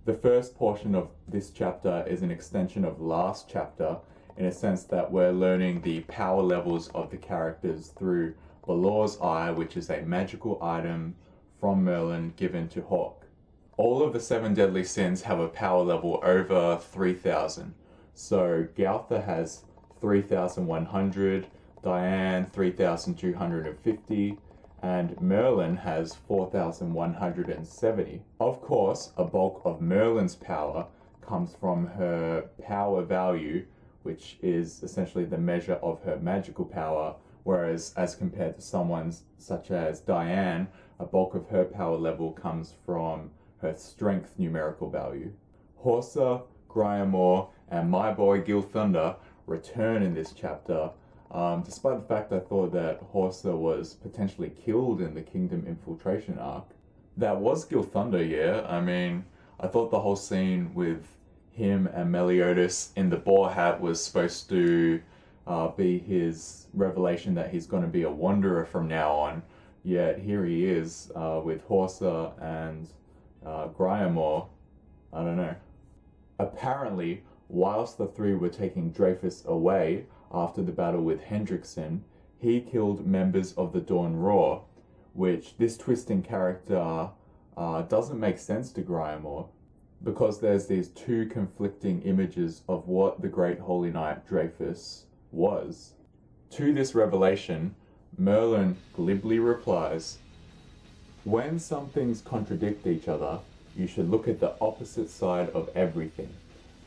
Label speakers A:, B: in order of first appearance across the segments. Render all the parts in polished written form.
A: The first portion of this chapter is an extension of last chapter in a sense that we're learning the power levels of the characters through Balor's Eye, which is a magical item from Merlin given to Hawk. All of the 7 deadly sins have a power level over 3,000. So Gautha has 3,100, Diane 3,250, and Merlin has 4,170. Of course, a bulk of Merlin's power comes from her power value, which is essentially the measure of her magical power, whereas as compared to someone such as Diane, a bulk of her power level comes from her strength numerical value. Horsa, Gryamore, and my boy Gil Thunder return in this chapter, despite the fact I thought that Horsa was potentially killed in the Kingdom Infiltration arc. That was Gil Thunder, yeah. I mean, I thought the whole scene with him and Meliodas in the boar hat was supposed to be his revelation that he's going to be a wanderer from now on. Yet here he is with Horsa and Gryamore. I don't know. Apparently, whilst the three were taking Dreyfus away after the battle with Hendrickson, he killed members of the Dawn Roar, which this twisting character doesn't make sense to Gryamore, because there's these 2 conflicting images of what the Great Holy Knight Dreyfus was. To this revelation, Merlin glibly replies, "When some things contradict each other, you should look at the opposite side of everything.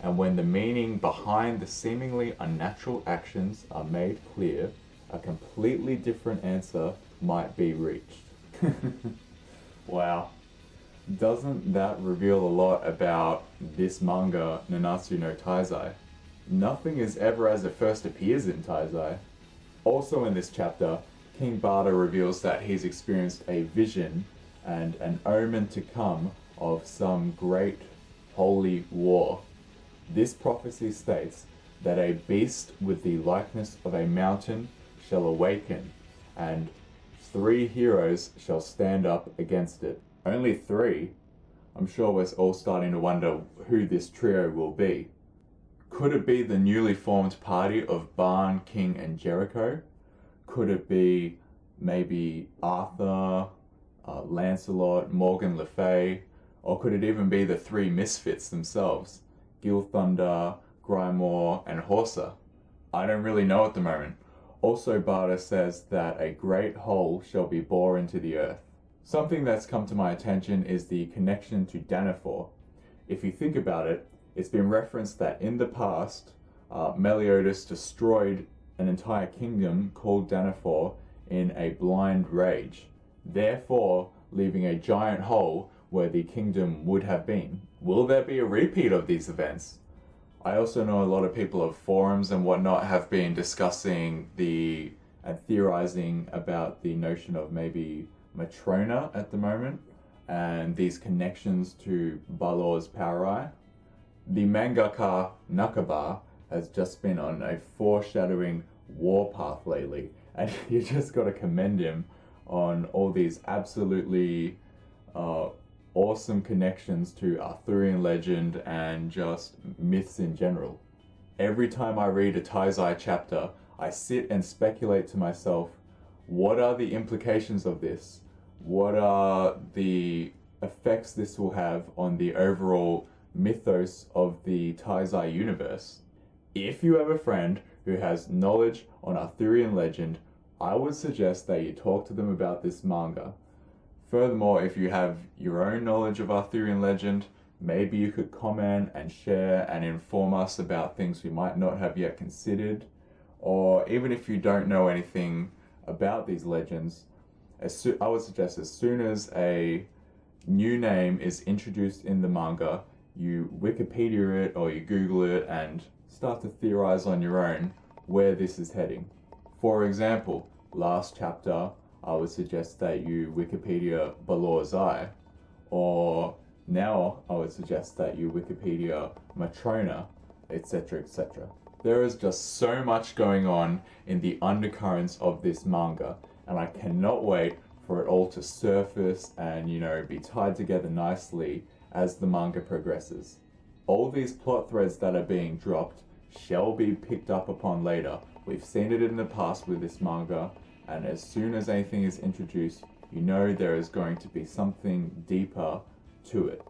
A: And when the meaning behind the seemingly unnatural actions are made clear, a completely different answer might be reached." Wow. Doesn't that reveal a lot about this manga, Nanatsu no Taizai? Nothing is ever as it first appears in Taizai. Also in this chapter, King Barda reveals that he's experienced a vision and an omen to come of some great holy war. This prophecy states that a beast with the likeness of a mountain shall awaken, and 3 heroes shall stand up against it. Only 3? I'm sure we're all starting to wonder who this trio will be. Could it be the newly formed party of Barn, King, and Jericho? Could it be maybe Arthur, Lancelot, Morgan Le Fay? Or could it even be the 3 misfits themselves? Gil Thunder, Gryamore, and Horsa? I don't really know at the moment. Also, Barda says that a great hole shall be bored into the earth. Something that's come to my attention is the connection to Danafor. If you think about it, it's been referenced that in the past, Meliodas destroyed an entire kingdom called Danafor in a blind rage, therefore leaving a giant hole where the kingdom would have been. Will there be a repeat of these events? I also know a lot of people of forums and whatnot have been discussing and theorizing about the notion of maybe Matrona at the moment, and these connections to Balor's Power Eye. The mangaka Nakaba has just been on a foreshadowing warpath lately, and you just got to commend him on all these absolutely awesome connections to Arthurian legend and just myths in general. Every time I read a Taizai chapter, I sit and speculate to myself, what are the implications of this? What are the effects this will have on the overall mythos of the Taizai universe? If you have a friend who has knowledge on Arthurian legend, I would suggest that you talk to them about this manga. Furthermore, if you have your own knowledge of Arthurian legend, maybe you could comment and share and inform us about things we might not have yet considered. Or even if you don't know anything about these legends, I would suggest as soon as a new name is introduced in the manga, you Wikipedia it or you Google it and start to theorize on your own where this is heading. For example, last chapter, I would suggest that you Wikipedia Balor's Eye, or now I would suggest that you Wikipedia Matrona, etc., etc. There is just so much going on in the undercurrents of this manga, and I cannot wait for it all to surface and, be tied together nicely as the manga progresses. All these plot threads that are being dropped shall be picked up upon later. We've seen it in the past with this manga, and as soon as anything is introduced, you know there is going to be something deeper to it.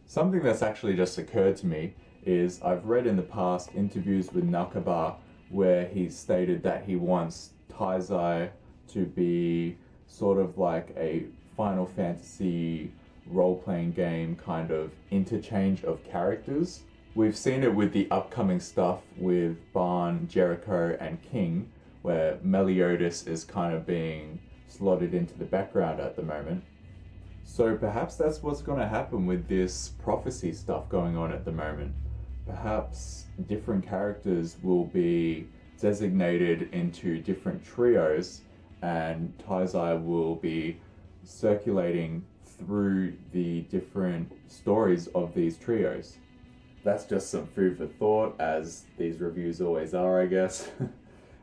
A: Something that's actually just occurred to me is I've read in the past interviews with Nakaba where he stated that he wants Taizai to be sort of like a Final Fantasy role-playing game kind of interchange of characters. We've seen it with the upcoming stuff with Barn, Jericho, and King, where Meliodas is kind of being slotted into the background at the moment. So perhaps that's what's going to happen with this prophecy stuff going on at the moment. Perhaps different characters will be designated into different trios, and Taizai will be circulating through the different stories of these trios. That's just some food for thought, as these reviews always are, I guess.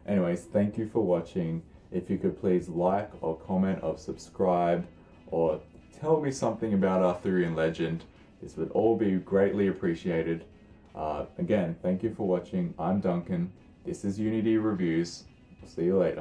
A: Anyways, thank you for watching. If you could please like or comment or subscribe or tell me something about Arthurian legend, this would all be greatly appreciated. Again, thank you for watching. I'm Duncan. This is Unity Reviews. See you later.